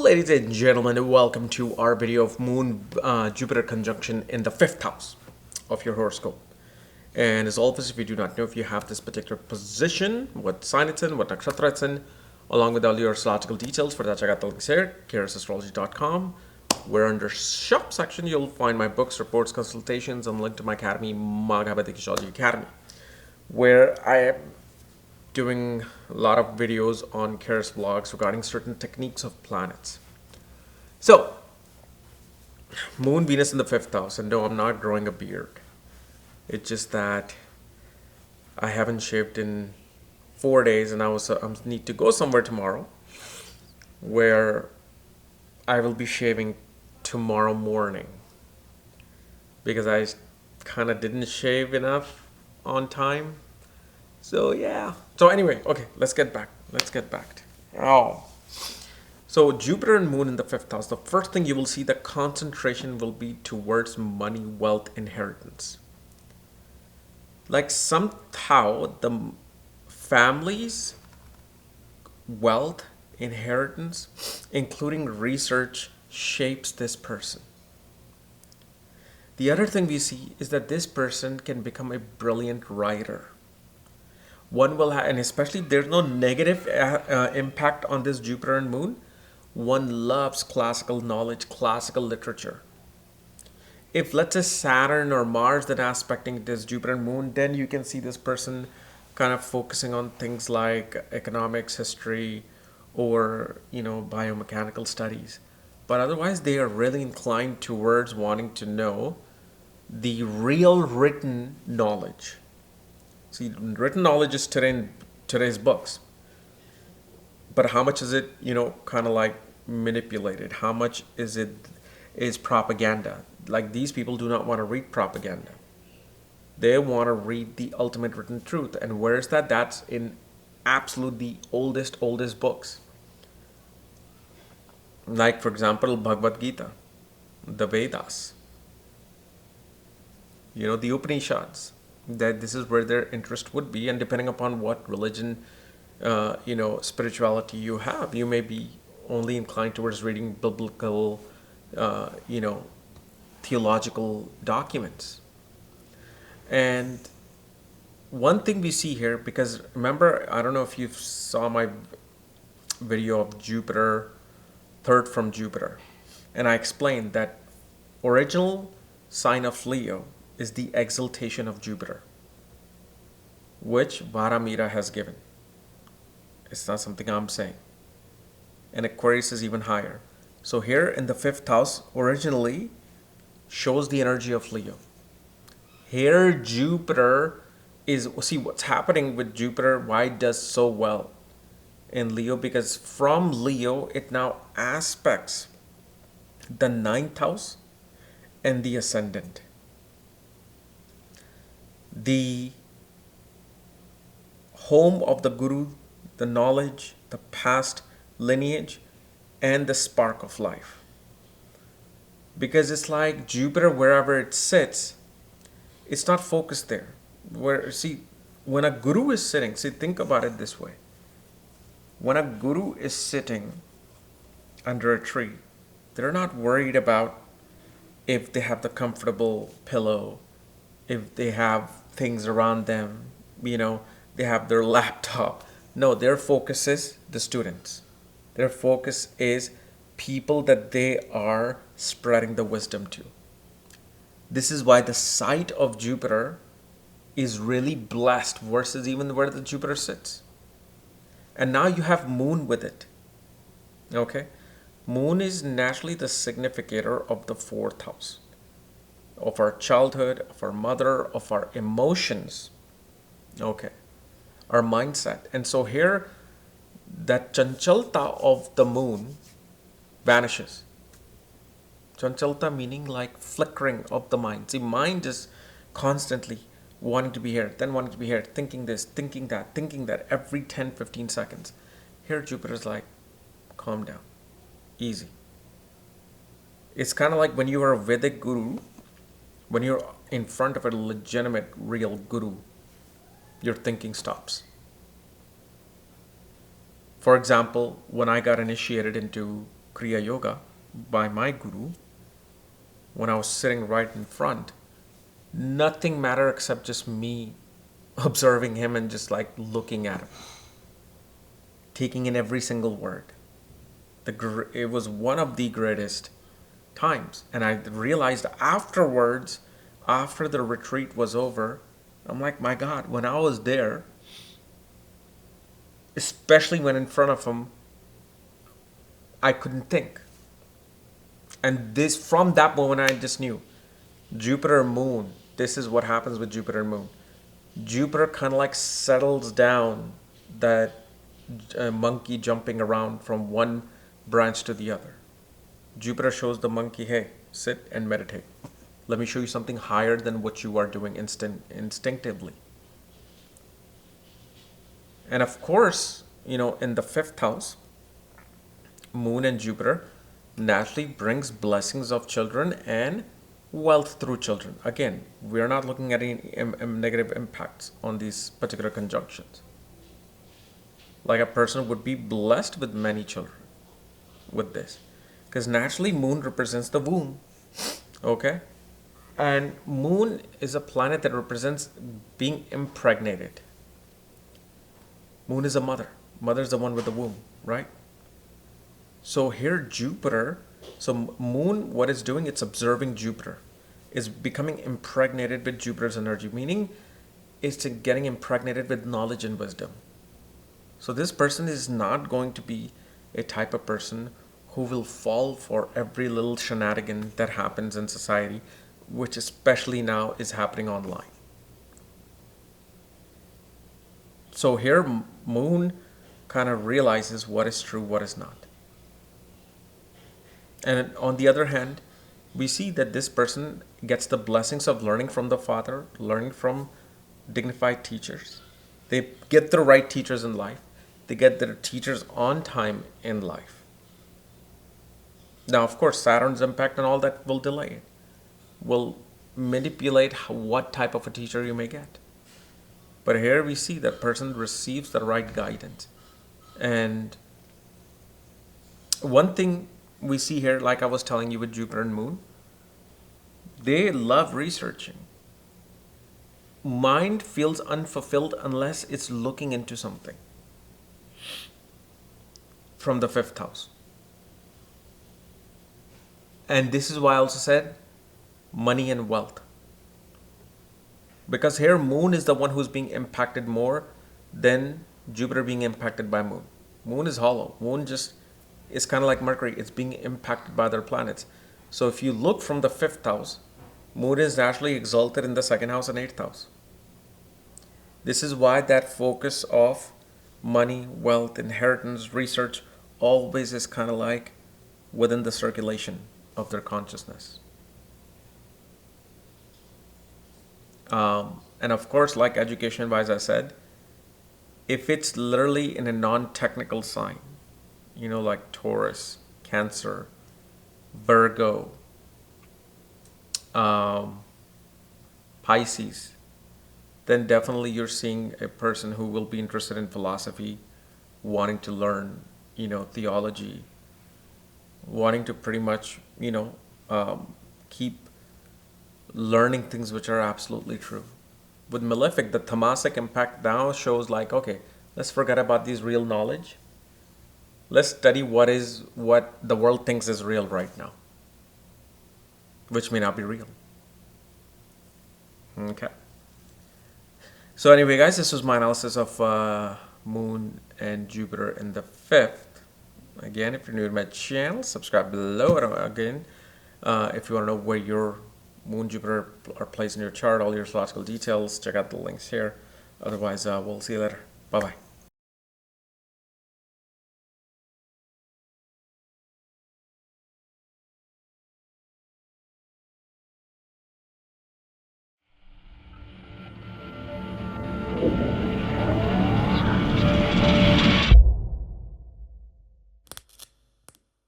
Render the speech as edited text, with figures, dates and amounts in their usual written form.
ladies and gentlemen, welcome to our video of Moon Jupiter conjunction in the 5th house of your horoscope. And as always, if you do not know if you have this particular position, what sign it's in, what nakshatra it's in, along with all your astrological details, for that check out the links here, KRSastrology.com, where under shop section you'll find my books, reports, consultations, and link to my academy, Vedic Astrology Academy, where I am doing a lot of videos on KRS blogs regarding certain techniques of planets. So, Moon, Venus in the 5th house, and no, I'm not growing a beard. It's just that I haven't shaved in 4 days, and I need to go somewhere tomorrow where I will be shaving tomorrow morning because I kind of didn't shave enough on time. So yeah. So anyway, okay, let's get back. So Jupiter and Moon in the 5th house. The first thing you will see, the concentration will be towards money, wealth, inheritance. Like somehow the family's wealth, inheritance, including research, shapes this person. The other thing we see is that this person can become a brilliant writer. One will have, and especially if there's no negative impact on this Jupiter and Moon, one loves classical knowledge, classical literature. If let's say Saturn or Mars that aspecting this Jupiter and Moon, then you can see this person kind of focusing on things like economics, history, or biomechanical studies. But otherwise, they are really inclined towards wanting to know the real written knowledge. See, written knowledge is today's books. But how much is it, kind of like manipulated? How much is propaganda? Like these people do not want to read propaganda. They want to read the ultimate written truth. And where is that? That's in absolutely oldest books. Like, for example, Bhagavad Gita, the Vedas, the Upanishads. That this is where their interest would be, and depending upon what religion, spirituality you have, you may be only inclined towards reading biblical, theological documents. And one thing we see here, because remember, I don't know if you saw my video of Jupiter, 3rd from Jupiter, and I explained that original sign of Leo is the exaltation of Jupiter, which Varamira has given. It's not something I'm saying. And Aquarius is even higher. So here in the 5th house, originally shows the energy of Leo. Here Jupiter is, see what's happening with Jupiter, why it does so well in Leo, because from Leo, it now aspects the 9th house and the ascendant. The home of the guru, the knowledge, the past lineage, and the spark of life. Because it's like Jupiter, wherever it sits, it's not focused there. When a guru is sitting, think about it this way. When a guru is sitting under a tree, they're not worried about if they have the comfortable pillow, if they have things around them, they have their laptop. No, their focus is the students. Their focus is people that they are spreading the wisdom to. This is why the site of Jupiter is really blessed versus even where the Jupiter sits. And now you have Moon with it. Okay? Moon is naturally the significator of the 4th house, of our childhood, of our mother, of our emotions, okay, our mindset. And so here, that chanchalta of the moon vanishes. Chanchalta meaning like flickering of the mind. See, mind is constantly wanting to be here, then wanting to be here, thinking this, thinking that every 10-15 seconds. Here Jupiter is like, calm down, easy. It's kind of like when you are a Vedic guru, when you're in front of a legitimate, real guru, your thinking stops. For example, when I got initiated into Kriya Yoga by my guru, when I was sitting right in front, nothing mattered except just me observing him and just like looking at him, taking in every single word. It was one of the greatest times. And I realized afterwards, after the retreat was over, I'm like, my God, when I was there, especially when in front of him, I couldn't think. And this, from that moment, I just knew Jupiter Moon, this is what happens with Jupiter and Moon. Jupiter kind of like settles down that monkey jumping around from one branch to the other. Jupiter shows the monkey, hey, sit and meditate. Let me show you something higher than what you are doing instinctively. And of course, in the fifth house, Moon and Jupiter naturally brings blessings of children and wealth through children. Again, we are not looking at any negative impacts on these particular conjunctions. Like a person would be blessed with many children with this. Because naturally, Moon represents the womb. Okay? And Moon is a planet that represents being impregnated. Moon is a mother. Mother is the one with the womb, right? So here Jupiter, so Moon, what it's doing, it's observing Jupiter. It's becoming impregnated with Jupiter's energy, meaning it's getting impregnated with knowledge and wisdom. So this person is not going to be a type of person who will fall for every little shenanigan that happens in society, which especially now is happening online. So here Moon kind of realizes what is true, what is not. And on the other hand, we see that this person gets the blessings of learning from the father, learning from dignified teachers. They get the right teachers in life. They get their teachers on time in life. Now, of course, Saturn's impact and all that will delay it, will manipulate what type of a teacher you may get. But here we see that person receives the right guidance. And one thing we see here, like I was telling you with Jupiter and Moon, they love researching. Mind feels unfulfilled unless it's looking into something from the fifth house. And this is why I also said money and wealth. Because here Moon is the one who's being impacted more than Jupiter being impacted by Moon. Moon is hollow. Moon just is kind of like Mercury. It's being impacted by other planets. So if you look from the fifth house, Moon is naturally exalted in the second house and eighth house. This is why that focus of money, wealth, inheritance, research always is kind of like within the circulation of their consciousness. And of course, like education wise, I said, if it's literally in a non-technical sign, like Taurus, Cancer, Virgo, Pisces, then definitely you're seeing a person who will be interested in philosophy, wanting to learn, theology, wanting to pretty much, keep learning things which are absolutely true. With Malefic, the Tamasic impact now shows like, okay, let's forget about these real knowledge. Let's study what the world thinks is real right now, which may not be real. Okay. So anyway, guys, this was my analysis of Moon and Jupiter in the fifth. Again, if you're new to my channel, subscribe below. Again, if you want to know where your Moon, Jupiter are placed in your chart, all your astrological details, check out the links here. Otherwise, we'll see you later. Bye-bye.